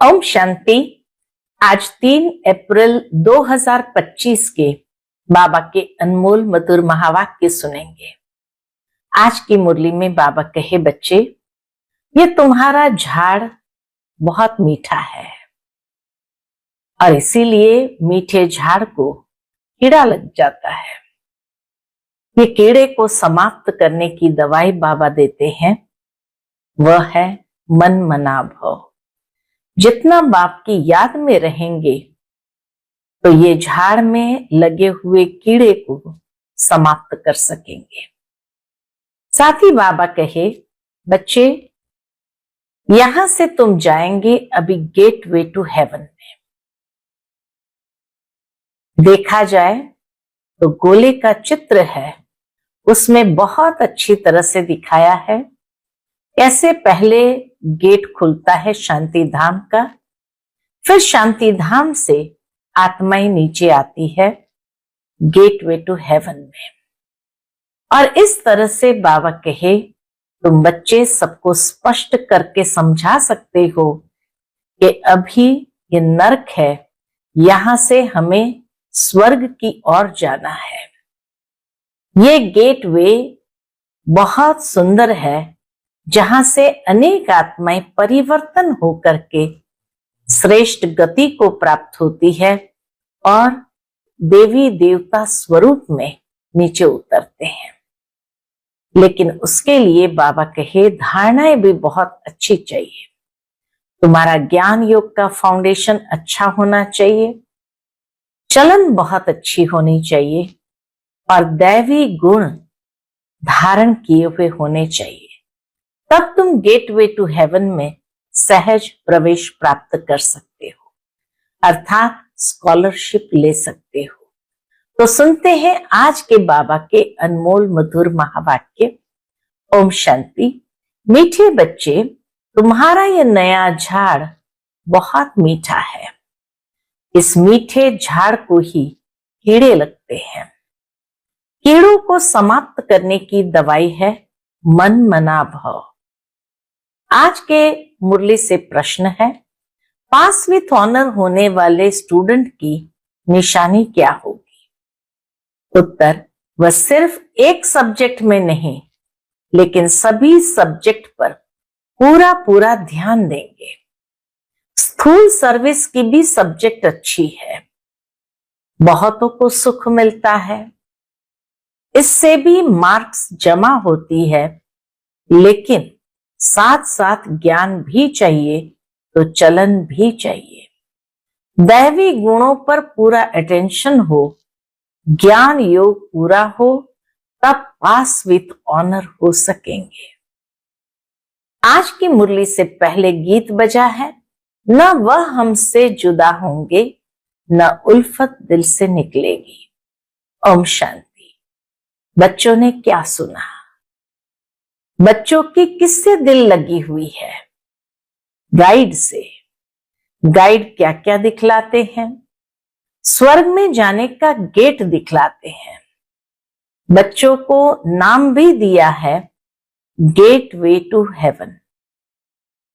ओम शांति। आज 3 अप्रैल 2025 के बाबा के अनमोल मधुर महावाक्य सुनेंगे। आज की मुरली में बाबा कहे, बच्चे ये तुम्हारा झाड़ बहुत मीठा है और इसीलिए मीठे झाड़ को कीड़ा लग जाता है। ये कीड़े को समाप्त करने की दवाई बाबा देते हैं, वह है मन मना भव। जितना बाप की याद में रहेंगे तो ये झाड़ में लगे हुए कीड़े को समाप्त कर सकेंगे। साथ ही बाबा कहे, बच्चे यहां से तुम जाएंगे अभी गेट वे टू हेवन में। देखा जाए तो गोले का चित्र है, उसमें बहुत अच्छी तरह से दिखाया है कैसे पहले गेट खुलता है शांति धाम का, फिर शांति धाम से आत्माएं नीचे आती है गेट वे टू हेवन में। और इस तरह से बाबा कहे, तुम बच्चे सबको स्पष्ट करके समझा सकते हो कि अभी ये नरक है, यहां से हमें स्वर्ग की ओर जाना है। ये गेट वे बहुत सुंदर है, जहां से अनेक आत्माएं परिवर्तन होकर के श्रेष्ठ गति को प्राप्त होती है और देवी देवता स्वरूप में नीचे उतरते हैं। लेकिन उसके लिए बाबा कहे, धारणाएं भी बहुत अच्छी चाहिए। तुम्हारा ज्ञान योग का फाउंडेशन अच्छा होना चाहिए, चलन बहुत अच्छी होनी चाहिए और दैवी गुण धारण किए हुए होने चाहिए। तब तुम गेट वे टू हेवन में सहज प्रवेश प्राप्त कर सकते हो, अर्थात स्कॉलरशिप ले सकते हो। तो सुनते हैं आज के बाबा के अनमोल मधुर महावाक्य। ओम शांति। मीठे बच्चे, तुम्हारा यह नया झाड़ बहुत मीठा है। इस मीठे झाड़ को ही कीड़े लगते हैं। कीड़ों को समाप्त करने की दवाई है मन मना भव। आज के मुरली से प्रश्न है, पास विथ ऑनर होने वाले स्टूडेंट की निशानी क्या होगी? उत्तर, वह सिर्फ एक सब्जेक्ट में नहीं लेकिन सभी सब्जेक्ट पर पूरा पूरा ध्यान देंगे। स्थूल सर्विस की भी सब्जेक्ट अच्छी है, बहुतों को सुख मिलता है, इससे भी मार्क्स जमा होती है, लेकिन साथ साथ ज्ञान भी चाहिए तो चलन भी चाहिए। दैवी गुणों पर पूरा अटेंशन हो, ज्ञान योग पूरा हो, तब पास विथ ऑनर हो सकेंगे। आज की मुरली से पहले गीत बजा है, न वह हमसे जुदा होंगे न उल्फत दिल से निकलेगी। ओम शांति। बच्चों ने क्या सुना? बच्चों की किससे दिल लगी हुई है? गाइड से। गाइड क्या क्या दिखलाते हैं? स्वर्ग में जाने का गेट दिखलाते हैं। बच्चों को नाम भी दिया है gateway to heaven.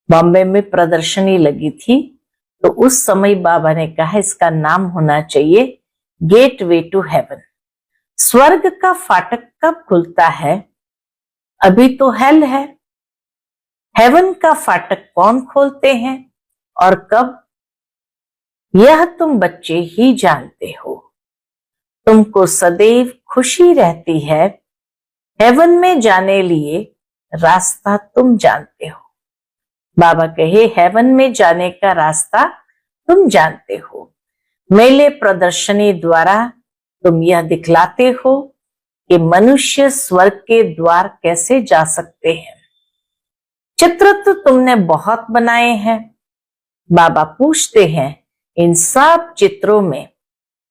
Bombay में प्रदर्शनी लगी थी तो उस समय बाबा ने कहा इसका नाम होना चाहिए गेट वे टू हेवन। स्वर्ग का फाटक कब खुलता है? अभी तो हेल है। हेवन का फाटक कौन खोलते हैं और कब? यह तुम बच्चे ही जानते हो। तुमको सदैव खुशी रहती है। हेवन में जाने लिए रास्ता तुम जानते हो। बाबा कहे, हेवन में जाने का रास्ता तुम जानते हो। मेले प्रदर्शनी द्वारा तुम यह दिखलाते हो कि मनुष्य स्वर्ग के द्वार कैसे जा सकते हैं। चित्र तो तुमने बहुत बनाए हैं। बाबा पूछते हैं, इन सब चित्रों में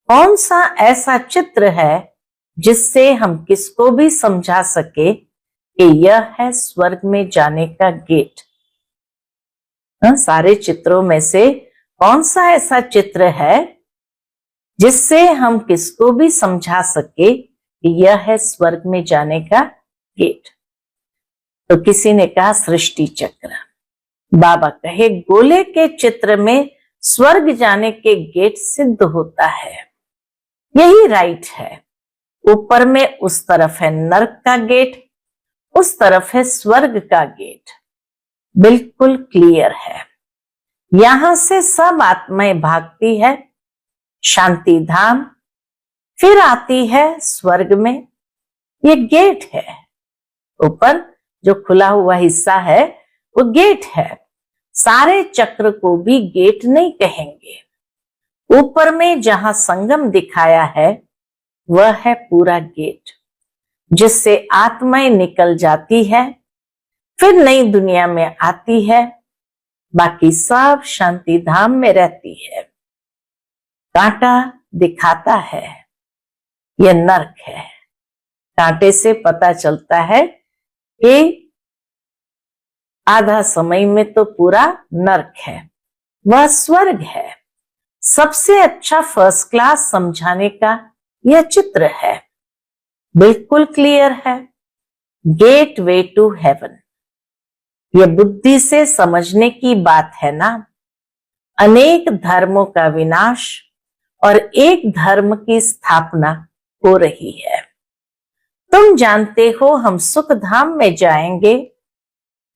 कौन सा ऐसा चित्र है जिससे हम किसको भी समझा सके कि यह है स्वर्ग में जाने का गेट? सारे चित्रों में से कौन सा ऐसा चित्र है जिससे हम किसको भी समझा सके कि यह है स्वर्ग में जाने का गेट? तो किसी ने कहा सृष्टि चक्र। बाबा कहे गोले के चित्र में स्वर्ग जाने के गेट सिद्ध होता है। यही राइट है। ऊपर में उस तरफ है नर्क का गेट, उस तरफ है स्वर्ग का गेट। बिल्कुल क्लियर है। यहां से सब आत्माएं भागती है शांति धाम, फिर आती है स्वर्ग में। ये गेट है। ऊपर जो खुला हुआ हिस्सा है वो गेट है। सारे चक्र को भी गेट नहीं कहेंगे। ऊपर में जहां संगम दिखाया है वह है पूरा गेट, जिससे आत्माएं निकल जाती है, फिर नई दुनिया में आती है। बाकी सब शांति धाम में रहती है। कांटा दिखाता है यह नर्क है। कांटे से पता चलता है कि आधा समय में तो पूरा नर्क है, वह स्वर्ग है। सबसे अच्छा फर्स्ट क्लास समझाने का यह चित्र है। बिल्कुल क्लियर है। Gateway to heaven. यह बुद्धि से समझने की बात है ना। अनेक धर्मों का विनाश और एक धर्म की स्थापना हो रही है। तुम जानते हो हम सुख धाम में जाएंगे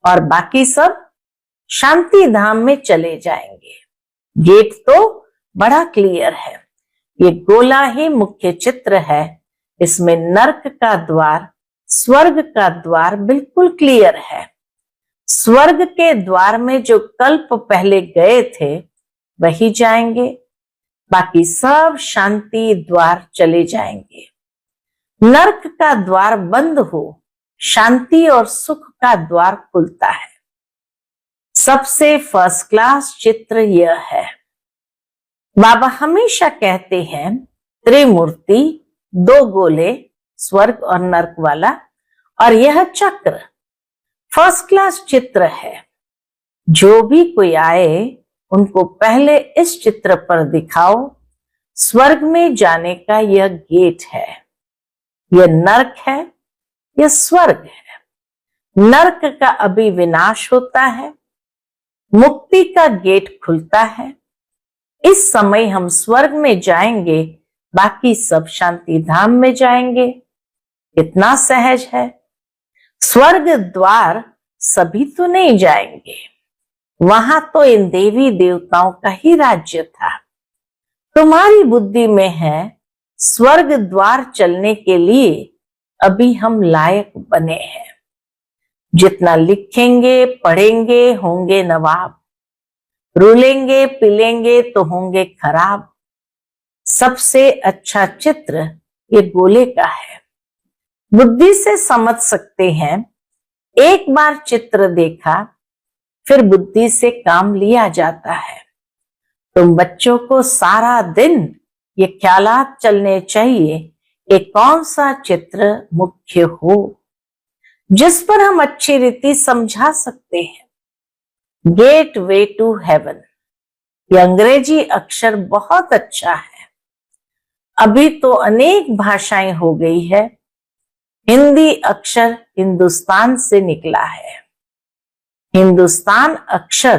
और बाकी सब शांति धाम में चले जाएंगे। गेट तो बड़ा क्लियर है। ये गोला ही मुख्य चित्र है। इसमें नर्क का द्वार, स्वर्ग का द्वार बिल्कुल क्लियर है। स्वर्ग के द्वार में जो कल्प पहले गए थे वही जाएंगे, बाकी सब शांति द्वार चले जाएंगे। नर्क का द्वार बंद हो, शांति और सुख का द्वार खुलता है। सबसे फर्स्ट क्लास चित्र यह है। बाबा हमेशा कहते हैं त्रिमूर्ति, दो गोले, स्वर्ग और नर्क वाला, और यह चक्र फर्स्ट क्लास चित्र है। जो भी कोई आए उनको पहले इस चित्र पर दिखाओ। स्वर्ग में जाने का यह गेट है, यह नर्क है, यह स्वर्ग है। नर्क का अभी विनाश होता है, मुक्ति का गेट खुलता है। इस समय हम स्वर्ग में जाएंगे, बाकी सब शांति धाम में जाएंगे। कितना सहज है। स्वर्ग द्वार सभी तो नहीं जाएंगे, वहां तो इन देवी देवताओं का ही राज्य था। तुम्हारी बुद्धि में है स्वर्ग द्वार चलने के लिए अभी हम लायक बने हैं। जितना लिखेंगे पढ़ेंगे होंगे नवाब, रूलेंगे पिलेंगे तो होंगे खराब। सबसे अच्छा चित्र ये गोले का है। बुद्धि से समझ सकते हैं। एक बार चित्र देखा फिर बुद्धि से काम लिया जाता है। तुम बच्चों को सारा दिन ये ख्यालात चलने चाहिए कि कौन सा चित्र मुख्य हो, जिस पर हम अच्छी रीति समझा सकते हैं। Gateway to heaven. ये अंग्रेजी अक्षर बहुत अच्छा है। अभी तो अनेक भाषाएं हो गई है। हिंदी अक्षर हिंदुस्तान से निकला है। हिंदुस्तान अक्षर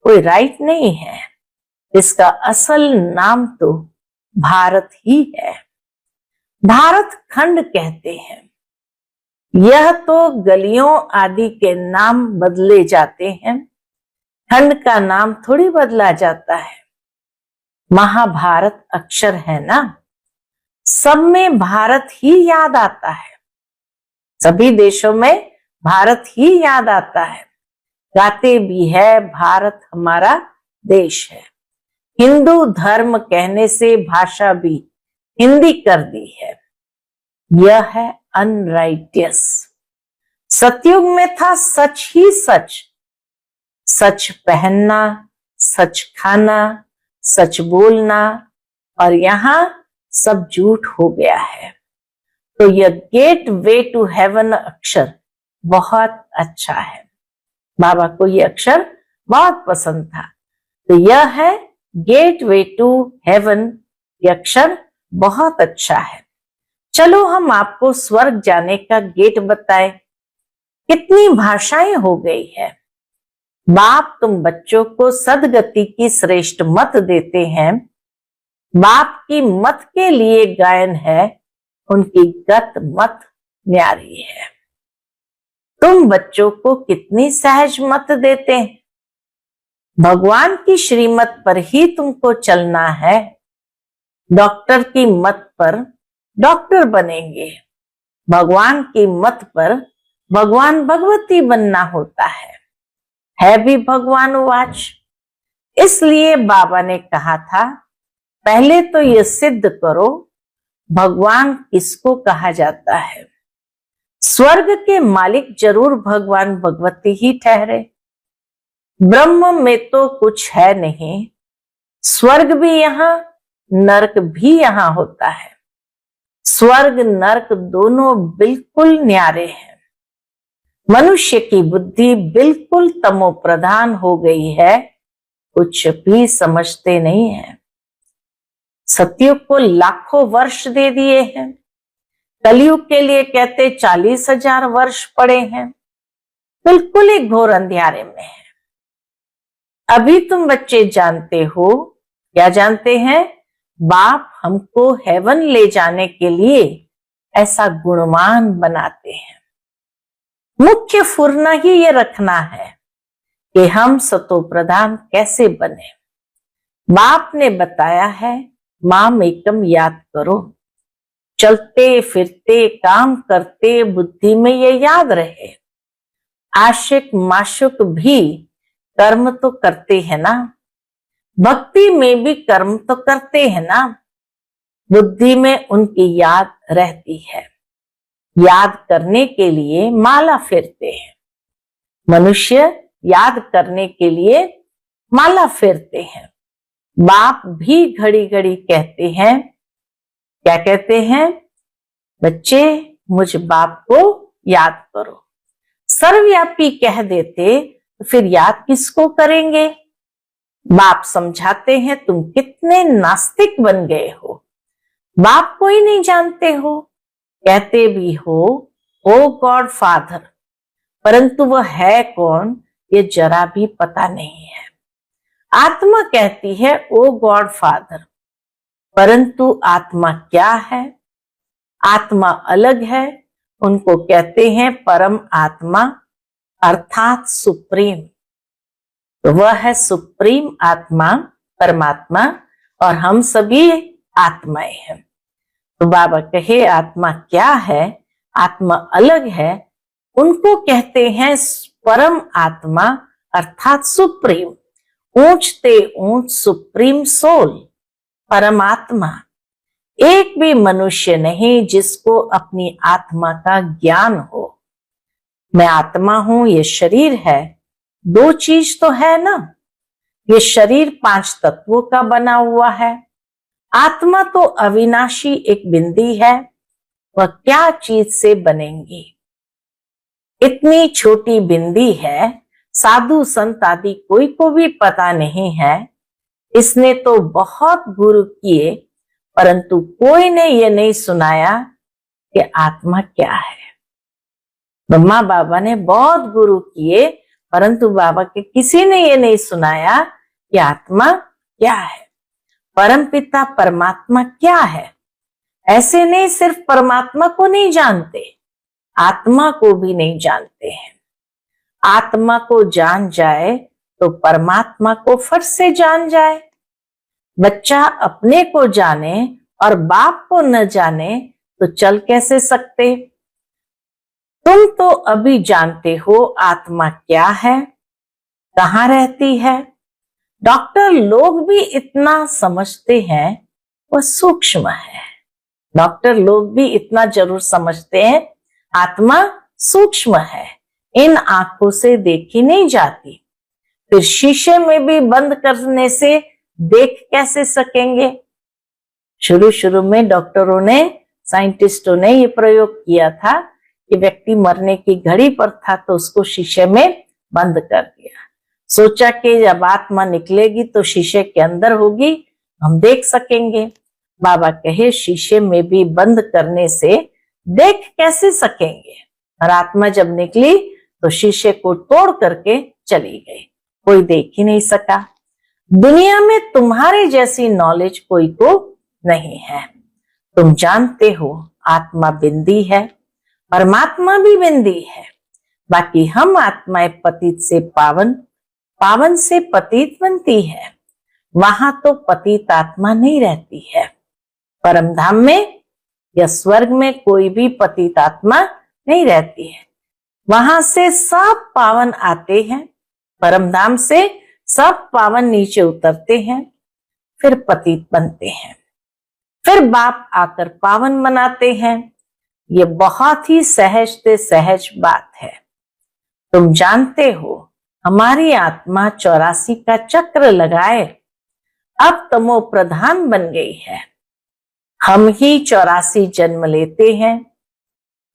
कोई राइट नहीं है, इसका असल नाम तो भारत ही है। भारत खंड कहते हैं। यह तो गलियों आदि के नाम बदले जाते हैं, खंड का नाम थोड़ी बदला जाता है। महाभारत अक्षर है ना, सब में भारत ही याद आता है। सभी देशों में भारत ही याद आता है। गाते भी है भारत हमारा देश है। हिंदू धर्म कहने से भाषा भी हिंदी कर दी है। यह है अनराइटियस। सतयुग में था सच ही सच, सच पहनना, सच खाना, सच बोलना, और यहां सब झूठ हो गया है। तो यह गेट वे टू हेवन अक्षर बहुत अच्छा है। बाबा को यह अक्षर बहुत पसंद था। तो यह है गेट वे टू हेवन। यह अक्षर बहुत अच्छा है। चलो हम आपको स्वर्ग जाने का गेट बताएं। कितनी भाषाएं हो गई है। बाप तुम बच्चों को सदगति की श्रेष्ठ मत देते हैं। बाप की मत के लिए गायन है, उनकी गत मत न्यारी है। तुम बच्चों को कितनी सहज मत देते हैं। भगवान की श्रीमत पर ही तुमको चलना है। डॉक्टर की मत पर डॉक्टर बनेंगे, भगवान की मत पर भगवान भगवती बनना होता है भी भगवान वाच। इसलिए बाबा ने कहा था, पहले तो ये सिद्ध करो भगवान किसको कहा जाता है। स्वर्ग के मालिक जरूर भगवान भगवती ही ठहरे। ब्रह्म में तो कुछ है नहीं, स्वर्ग भी यहाँ नरक भी यहाँ होता है। स्वर्ग नरक दोनों बिल्कुल न्यारे हैं। मनुष्य की बुद्धि बिल्कुल तमो प्रधान हो गई है, कुछ भी समझते नहीं है। सतयुग को लाखों वर्ष दे दिए हैं, कलयुग के लिए कहते 40,000 वर्ष पड़े हैं। बिल्कुल ही घोर अंधियारे में है। अभी तुम बच्चे जानते हो, क्या जानते हैं? बाप हमको हेवन ले जाने के लिए ऐसा गुणवान बनाते हैं। मुख्य फुरना ही ये रखना है कि हम सतो प्रधान कैसे बने। बाप ने बताया है, माम एकम याद करो। चलते फिरते काम करते बुद्धि में ये याद रहे। आशिक माशुक भी कर्म तो करते हैं ना, भक्ति में भी कर्म तो करते हैं ना। बुद्धि में उनकी याद रहती है। याद करने के लिए माला फेरते हैं। मनुष्य याद करने के लिए माला फेरते हैं। बाप भी घड़ी घड़ी कहते हैं, क्या कहते हैं? बच्चे मुझ बाप को याद करो। सर्वव्यापी कह देते तो फिर याद किसको करेंगे? बाप समझाते हैं, तुम कितने नास्तिक बन गए हो, बाप को ही नहीं जानते हो। कहते भी हो ओ गॉड फादर, परंतु वह है कौन ये जरा भी पता नहीं है। आत्मा कहती है ओ गॉड फादर, परंतु आत्मा क्या है? आत्मा अलग है, उनको कहते हैं परम आत्मा अर्थात सुप्रीम। तो वह है सुप्रीम आत्मा, परमात्मा, और हम सभी आत्माएं हैं। तो बाबा कहे आत्मा क्या है? आत्मा अलग है, उनको कहते हैं परम आत्मा अर्थात सुप्रीम। ऊंचते ऊंच सुप्रीम सोल, परमात्मा। एक भी मनुष्य नहीं जिसको अपनी आत्मा का ज्ञान हो। मैं आत्मा हूं, ये शरीर है, दो चीज तो है ना। ये शरीर 5 तत्वों का बना हुआ है। आत्मा तो अविनाशी एक बिंदी है, वह क्या चीज से बनेंगी? इतनी छोटी बिंदी है, साधु संत आदि कोई को भी पता नहीं है। इसने तो बहुत गुरु किए, परंतु कोई ने ये नहीं सुनाया कि आत्मा क्या है। ब्रह्मा बाबा ने बहुत गुरु किए, परंतु बाबा के किसी ने ये नहीं सुनाया कि आत्मा क्या है, परमपिता परमात्मा क्या है। ऐसे नहीं सिर्फ परमात्मा को नहीं जानते, आत्मा को भी नहीं जानते हैं। आत्मा को जान जाए तो परमात्मा को फट से जान जाए। बच्चा अपने को जाने और बाप को न जाने तो चल कैसे सकते? तुम तो अभी जानते हो आत्मा क्या है, कहाँ रहती है। डॉक्टर लोग भी इतना समझते हैं, वह सूक्ष्म है। डॉक्टर लोग भी इतना जरूर समझते हैं, आत्मा सूक्ष्म है, इन आंखों से देखी नहीं जाती। फिर शीशे में भी बंद करने से देख कैसे सकेंगे? शुरू शुरू में डॉक्टरों ने, साइंटिस्टों ने ये प्रयोग किया था कि व्यक्ति मरने की घड़ी पर था तो उसको शीशे में बंद कर दिया। सोचा कि जब आत्मा निकलेगी तो शीशे के अंदर होगी, हम देख सकेंगे। बाबा कहे शीशे में भी बंद करने से देख कैसे सकेंगे? और आत्मा जब निकली तो शीशे को तोड़ करके चली गई। कोई देख ही नहीं सका। दुनिया में तुम्हारे जैसी नॉलेज कोई को नहीं है। तुम जानते हो आत्मा बिंदी है, परमात्मा भी बिंदी है। बाकी हम आत्माएं पतित से पावन, पावन से पतित बनती है। वहां तो पतित आत्मा नहीं रहती है। परम धाम में या स्वर्ग में कोई भी पतित आत्मा नहीं रहती है। वहां से सब पावन आते हैं, परम धाम से सब पावन नीचे उतरते हैं, फिर पतित बनते हैं, फिर बाप आकर पावन बनाते हैं। ये बहुत ही सहज से सहज बात है। तुम जानते हो हमारी आत्मा 84 का चक्र लगाए अब तमो प्रधान बन गई है। हम ही 84 जन्म लेते हैं,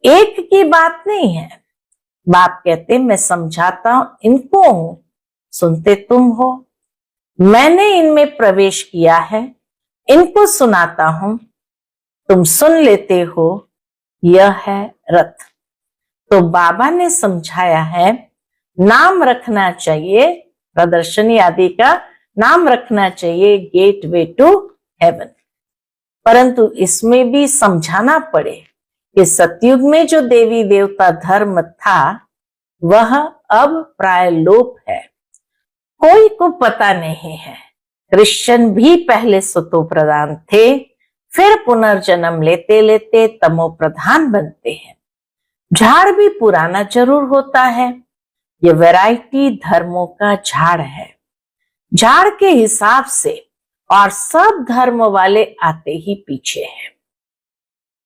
एक की बात नहीं है। बाप कहते मैं समझाता हूं इनको हूं, सुनते तुम हो। मैंने इनमें प्रवेश किया है, इनको सुनाता हूं, तुम सुन लेते हो। यह है रथ। तो बाबा ने समझाया है नाम रखना चाहिए, प्रदर्शनी आदि का नाम रखना चाहिए गेट वे टू हेवन। परंतु इसमें भी समझाना पड़े कि सतयुग में जो देवी देवता धर्म था वह अब प्राय लोप है, कोई को पता नहीं है। क्रिश्चियन भी पहले सतो प्रधान थे, फिर पुनर्जन्म लेते लेते तमो प्रधान बनते हैं। झाड़ भी पुराना जरूर होता है, ये वैरायटी धर्मों का झाड़ है। झाड़ के हिसाब से और सब धर्म वाले आते ही पीछे हैं।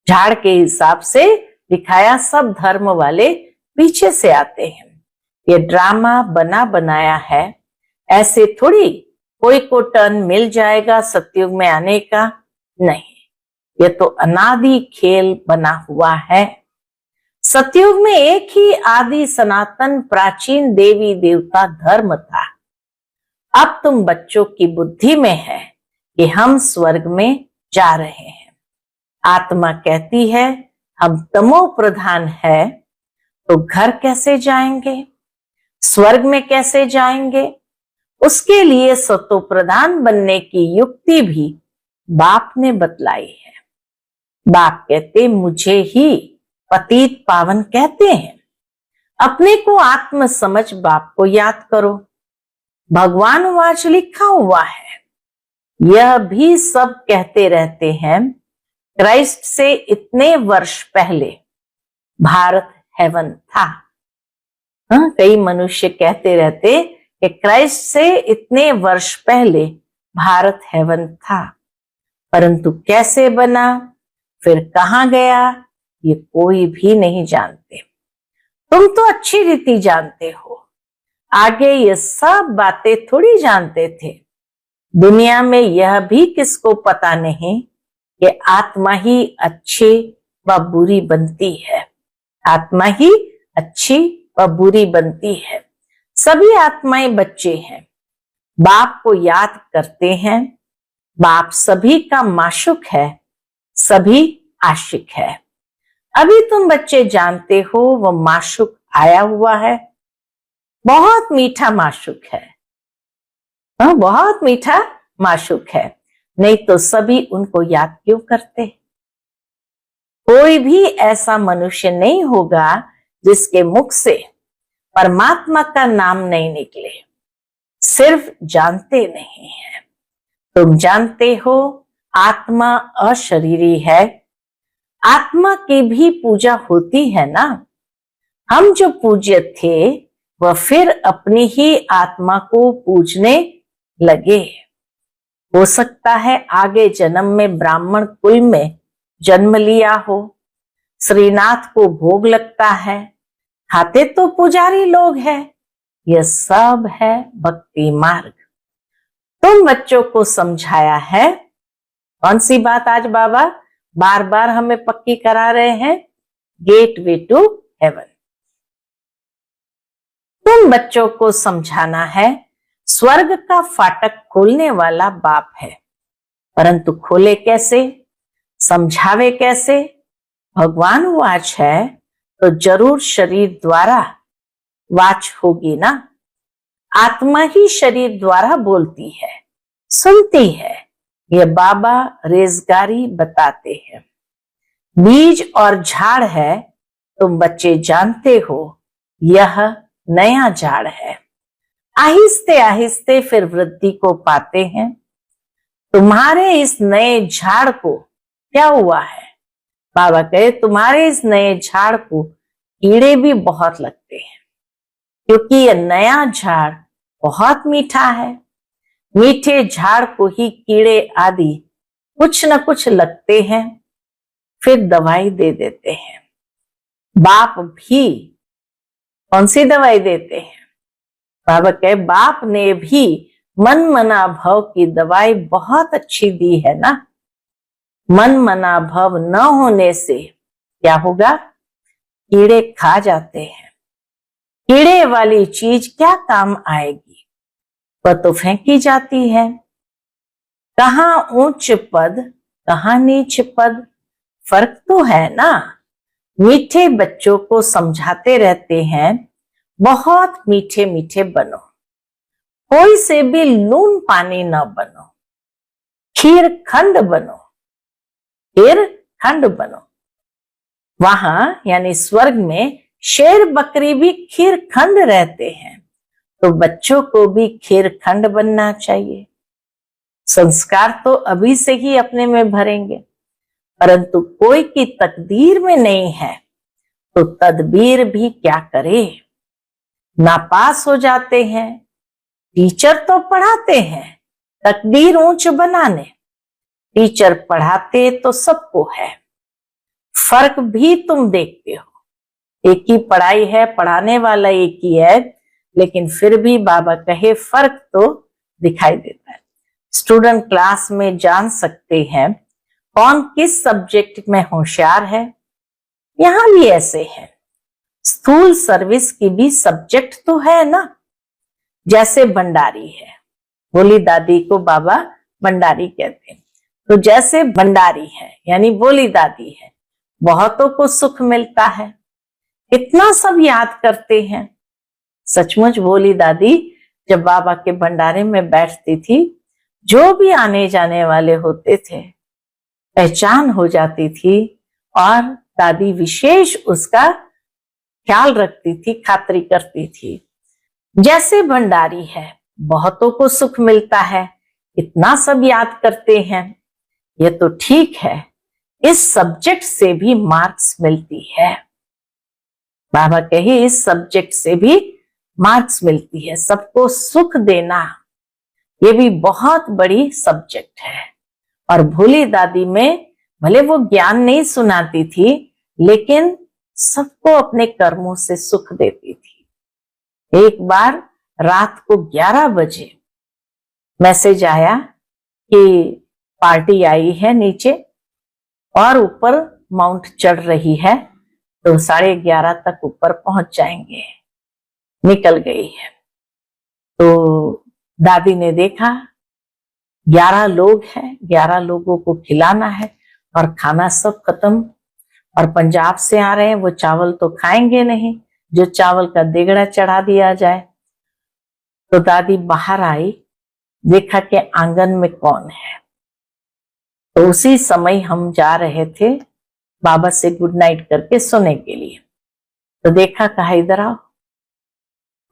झाड़ के हिसाब से दिखाया, सब धर्म वाले पीछे से आते हैं। ये ड्रामा बना बनाया है, ऐसे थोड़ी कोई को टर्न मिल जाएगा सतयुग में आने का, नहीं। ये तो अनादि खेल बना हुआ है। सतयुग में एक ही आदि सनातन प्राचीन देवी देवता धर्म था। अब तुम बच्चों की बुद्धि में है कि हम स्वर्ग में जा रहे हैं। आत्मा कहती है हम तमो प्रधान है, तो घर कैसे जाएंगे, स्वर्ग में कैसे जाएंगे? उसके लिए सतो प्रधान बनने की युक्ति भी बाप ने बतलाई है। बाप कहते मुझे ही पतित पावन कहते हैं। अपने को आत्म समझ बाप को याद करो। भगवान वाच लिखा हुआ है। यह भी सब कहते रहते हैं क्राइस्ट से इतने वर्ष पहले भारत हेवन था। कई मनुष्य कहते रहते कि क्राइस्ट से इतने वर्ष पहले भारत हेवन था, परंतु कैसे बना, फिर कहां गया, ये कोई भी नहीं जानते। तुम तो अच्छी रीति जानते हो, आगे ये सब बातें थोड़ी जानते थे। दुनिया में यह भी किसको पता नहीं कि आत्मा ही अच्छी व बुरी बनती है। आत्मा ही अच्छी व बुरी बनती है। सभी आत्माएं बच्चे हैं, बाप को याद करते हैं। बाप सभी का माशुक है, सभी आशिक है। अभी तुम बच्चे जानते हो वो माशुक आया हुआ है, बहुत मीठा माशुक है। बहुत मीठा माशुक है, नहीं तो सभी उनको याद क्यों करते? कोई भी ऐसा मनुष्य नहीं होगा जिसके मुख से परमात्मा का नाम नहीं निकले। सिर्फ जानते नहीं है। तुम जानते हो आत्मा अशरीरी है, आत्मा की भी पूजा होती है ना। हम जो पूज्य थे वह फिर अपनी ही आत्मा को पूजने लगे। हो सकता है आगे जन्म में ब्राह्मण कुल में जन्म लिया हो। श्रीनाथ को भोग लगता है, खाते तो पुजारी लोग हैं। यह सब है भक्ति मार्ग। तुम बच्चों को समझाया है। कौन सी बात आज बाबा बार बार हमें पक्की करा रहे हैं? Gateway to heaven. तुम बच्चों को समझाना है स्वर्ग का फाटक खोलने वाला बाप है, परंतु खोले कैसे, समझावे कैसे? भगवान वाच है तो जरूर शरीर द्वारा वाच होगी ना। आत्मा ही शरीर द्वारा बोलती है, सुनती है। ये बाबा रेजगारी बताते हैं। बीज और झाड़ है, तुम बच्चे जानते हो, यह नया झाड़ है। आहिस्ते आहिस्ते फिर वृद्धि को पाते हैं। तुम्हारे इस नए झाड़ को क्या हुआ है? बाबा कहे तुम्हारे इस नए झाड़ को कीड़े भी बहुत लगते हैं, क्योंकि यह नया झाड़ बहुत मीठा है। मीठे झाड़ को ही कीड़े आदि कुछ न कुछ लगते हैं, फिर दवाई दे देते हैं। बाप भी कौन सी दवाई देते हैं? बाबा कहे बाप ने भी मन मना भव की दवाई बहुत अच्छी दी है ना। मन मना भव न होने से क्या होगा? कीड़े खा जाते हैं। कीड़े वाली चीज क्या काम आएगी? वह तो फेंकी जाती है। कहाँ ऊंच पद, कहाँ नीच पद, फर्क तो है ना। मीठे बच्चों को समझाते रहते हैं, बहुत मीठे मीठे बनो, कोई से भी लून पानी न बनो, खीर खंड बनो, खीर खंड बनो। वहां यानी स्वर्ग में शेर बकरी भी खीर खंड रहते हैं, तो बच्चों को भी खीर खंड बनना चाहिए। संस्कार तो अभी से ही अपने में भरेंगे, परंतु कोई की तकदीर में नहीं है तो तदबीर भी क्या करे। नापास हो जाते हैं। टीचर तो पढ़ाते हैं तकदीर ऊंच बनाने, टीचर पढ़ाते तो सबको है। फर्क भी तुम देखते हो, एक ही पढ़ाई है, पढ़ाने वाला एक ही है, लेकिन फिर भी बाबा कहे फर्क तो दिखाई देता है। स्टूडेंट क्लास में जान सकते हैं कौन किस सब्जेक्ट में होशियार है। यहां भी ऐसे है। स्थूल सर्विस की भी सब्जेक्ट तो है ना। जैसे भंडारी है, बोली दादी को बाबा भंडारी कहते हैं, तो जैसे भंडारी है यानी बोली दादी है, बहुतों को सुख मिलता है, इतना सब याद करते हैं। सचमुच बोली दादी जब बाबा के भंडारे में बैठती थी, जो भी आने जाने वाले होते थे पहचान हो जाती थी, और दादी विशेष उसका ख्याल रखती थी, खातिरी करती थी। जैसे भंडारी है, बहुतों को सुख मिलता है, इतना सब याद करते हैं, ये तो ठीक है, इस सब्जेक्ट से भी मार्क्स मिलती है। बाबा कहे इस सब्जेक्ट से भी मार्क्स मिलती है। सबको सुख देना ये भी बहुत बड़ी सब्जेक्ट है। और भोली दादी में भले वो ज्ञान नहीं सुनाती थी, लेकिन सबको अपने कर्मों से सुख देती थी। एक बार रात को 11 बजे मैसेज आया कि पार्टी आई है नीचे और ऊपर माउंट चढ़ रही है, तो 11:30 तक ऊपर पहुंच जाएंगे। निकल गई है। तो दादी ने देखा 11 लोग हैं, 11 लोगों को खिलाना है और खाना सब खत्म, और पंजाब से आ रहे हैं, वो चावल तो खाएंगे नहीं, जो चावल का देगड़ा चढ़ा दिया जाए। तो दादी बाहर आई, देखा कि आंगन में कौन है। तो उसी समय हम जा रहे थे बाबा से गुड नाइट करके सोने के लिए। तो देखा, कहा इधर आओ,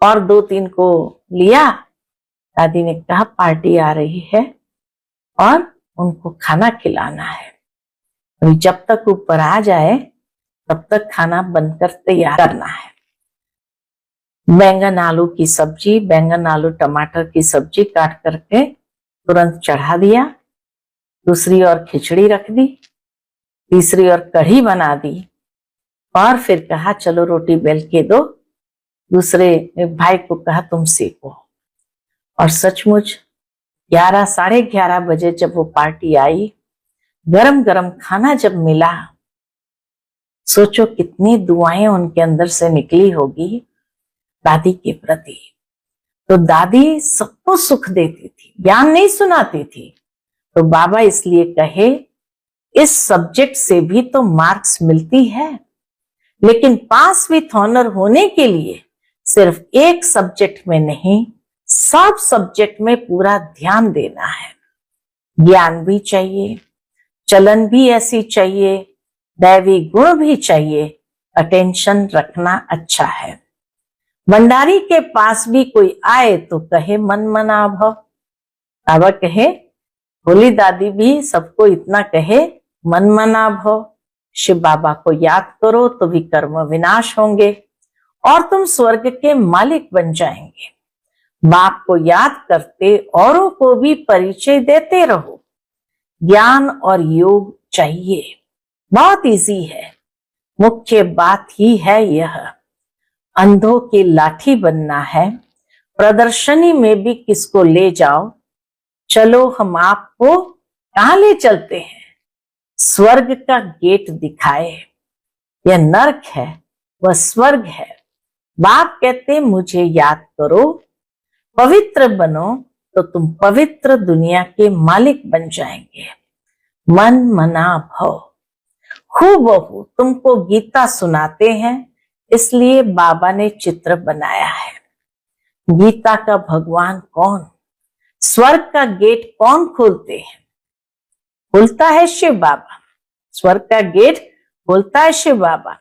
और 2-3 को लिया। दादी ने कहा पार्टी आ रही है और उनको खाना खिलाना है, अभी जब तक ऊपर आ जाए तब तक खाना बनकर तैयार करना है। बैंगन आलू की सब्जी, बैंगन आलू टमाटर की सब्जी काट करके तुरंत चढ़ा दिया। दूसरी ओर खिचड़ी रख दी, तीसरी ओर कढ़ी बना दी, और फिर कहा चलो रोटी बेल के दो। दूसरे भाई को कहा तुम सेको। और सचमुच 11 साढ़े 11 बजे जब वो पार्टी आई, गरम गरम खाना जब मिला, सोचो कितनी दुआएं उनके अंदर से निकली होगी दादी के प्रति। तो दादी सबको सुख देती थी, ज्ञान नहीं सुनाती थी। तो बाबा इसलिए कहे इस सब्जेक्ट से भी तो मार्क्स मिलती है, लेकिन पास विथ ऑनर होने के लिए सिर्फ एक सब्जेक्ट में नहीं, सब सब्जेक्ट में पूरा ध्यान देना है। ज्ञान भी चाहिए, चलन भी ऐसी चाहिए, दैवी गुण भी चाहिए, अटेंशन रखना अच्छा है। भंडारी के पास भी कोई आए तो कहे मन मना भव। बाबा कहे, भोली दादी भी सबको इतना कहे मन मना भव। शिव बाबा को याद करो तो भी कर्म विनाश होंगे और तुम स्वर्ग के मालिक बन जाएंगे। बाप को याद करते औरों को भी परिचय देते रहो। ज्ञान और योग चाहिए, बहुत इजी है। मुख्य बात ही है यह, अंधों की लाठी बनना है। प्रदर्शनी में भी किसको ले जाओ, चलो हम आपको कहां ले चलते हैं, स्वर्ग का गेट दिखाए। यह नर्क है, वह स्वर्ग है। बाप कहते मुझे याद करो, पवित्र बनो तो तुम पवित्र दुनिया के मालिक बन जाएंगे। मन मना भव। खूबहू तुमको गीता सुनाते हैं, इसलिए बाबा ने चित्र बनाया है। गीता का भगवान कौन, स्वर्ग का गेट कौन खोलते हैं? खुलता है शिव बाबा। स्वर्ग का गेट खोलता है शिव बाबा।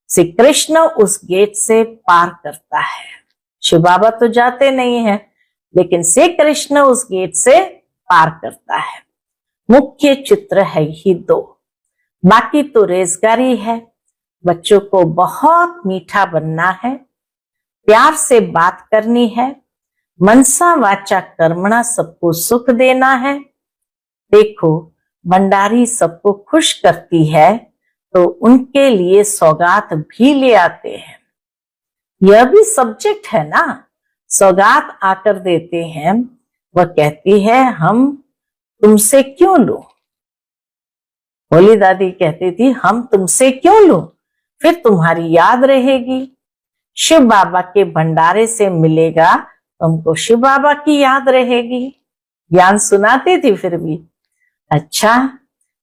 श्री कृष्ण उस गेट से पार करता है। शिव बाबा तो जाते नहीं है, लेकिन श्री कृष्ण उस गेट से पार करता है। मुख्य चित्र है ही दो, बाकी तो रेजगारी है। बच्चों को बहुत मीठा बनना है, प्यार से बात करनी है, मनसा वाचा कर्मणा सबको सुख देना है। देखो, भंडारी सबको खुश करती है तो उनके लिए सौगात भी ले आते हैं। यह भी सब्जेक्ट है ना, सौगात आकर देते हैं। वह कहती है हम तुमसे क्यों लूं। भोली दादी कहती थी हम तुमसे क्यों लूं, फिर तुम्हारी याद रहेगी। शिव बाबा के भंडारे से मिलेगा तो हमको शिव बाबा की याद रहेगी। ज्ञान सुनाती थी फिर भी। अच्छा,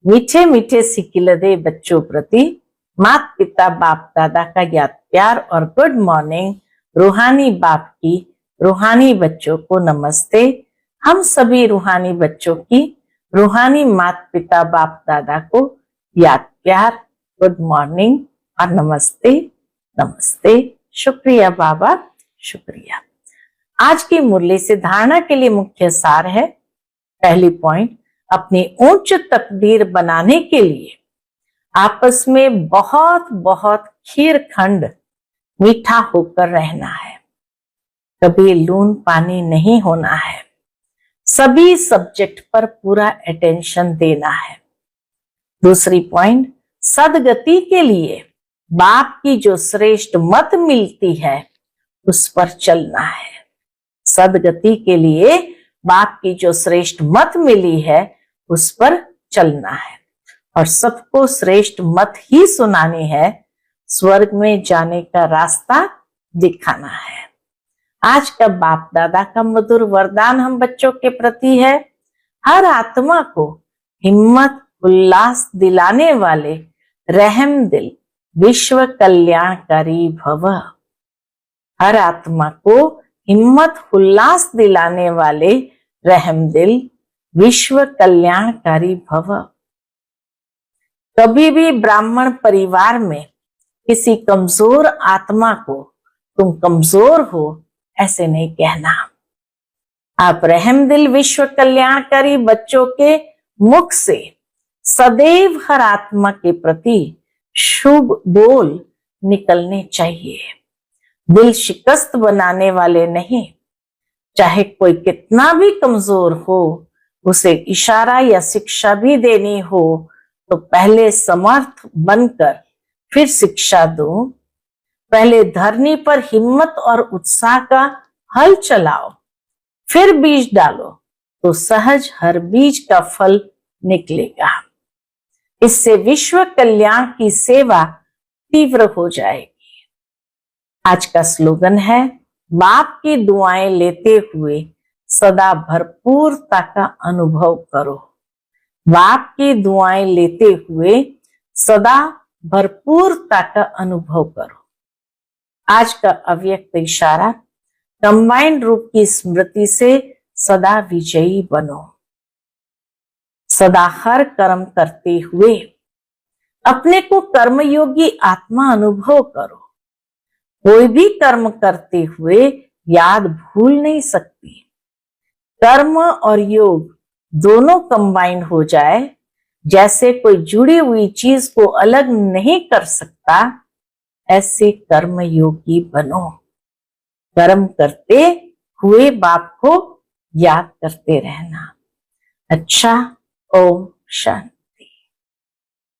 मीठे मीठे सिकिलदे बच्चों प्रति माता पिता बाप दादा का याद प्यार और गुड मॉर्निंग। रूहानी बाप की रूहानी बच्चों को नमस्ते। हम सभी रूहानी बच्चों की रूहानी माता पिता बाप दादा को याद प्यार, गुड मॉर्निंग और नमस्ते नमस्ते। शुक्रिया बाबा, शुक्रिया। आज की मुरली से धारणा के लिए मुख्य सार है, पहली पॉइंट, अपनी उच्च तकदीर बनाने के लिए आपस में बहुत बहुत खीर खंड मीठा होकर रहना है। कभी लून पानी नहीं होना है। सभी सब्जेक्ट पर पूरा अटेंशन देना है। दूसरी पॉइंट, सदगति के लिए बाप की जो श्रेष्ठ मत मिलती है उस पर चलना है। सदगति के लिए बाप की जो श्रेष्ठ मत मिली है उस पर चलना है और सबको श्रेष्ठ मत ही सुनानी है। स्वर्ग में जाने का रास्ता दिखाना है। आज का बाप दादा का मधुर वरदान हम बच्चों के प्रति है, हर आत्मा को हिम्मत उल्लास दिलाने वाले रहम दिल विश्व कल्याणकारी भव। हर आत्मा को हिम्मत उल्लास दिलाने वाले रहम दिल विश्व कल्याणकारी भव। कभी भी ब्राह्मण परिवार में किसी कमजोर आत्मा को तुम कमजोर हो ऐसे नहीं कहना। आप रहम दिल विश्व कल्याणकारी बच्चों के मुख से सदैव हर आत्मा के प्रति शुभ बोल निकलने चाहिए। दिल शिकस्त बनाने वाले नहीं। चाहे कोई कितना भी कमजोर हो, उसे इशारा या शिक्षा भी देनी हो तो पहले समर्थ बनकर फिर शिक्षा दो। पहले धरनी पर हिम्मत और उत्साह का हल चलाओ, फिर बीज डालो तो सहज हर बीज का फल निकलेगा। इससे विश्व कल्याण की सेवा तीव्र हो जाएगी। आज का स्लोगन है, बाप की दुआएं लेते हुए सदा भरपूरता का अनुभव करो। बाप की दुआएं लेते हुए सदा भरपूरता का अनुभव करो। आज का अव्यक्त इशारा, कंबाइंड रूप की स्मृति से सदा विजयी बनो। सदा हर कर्म करते हुए अपने को कर्मयोगी आत्मा अनुभव करो। कोई भी कर्म करते हुए याद भूल नहीं सकती। कर्म और योग दोनों कंबाइंड हो जाए, जैसे कोई जुड़ी हुई चीज को अलग नहीं कर सकता, ऐसे कर्म योगी बनो। कर्म करते हुए बाप को याद करते रहना। अच्छा, ओम शांति।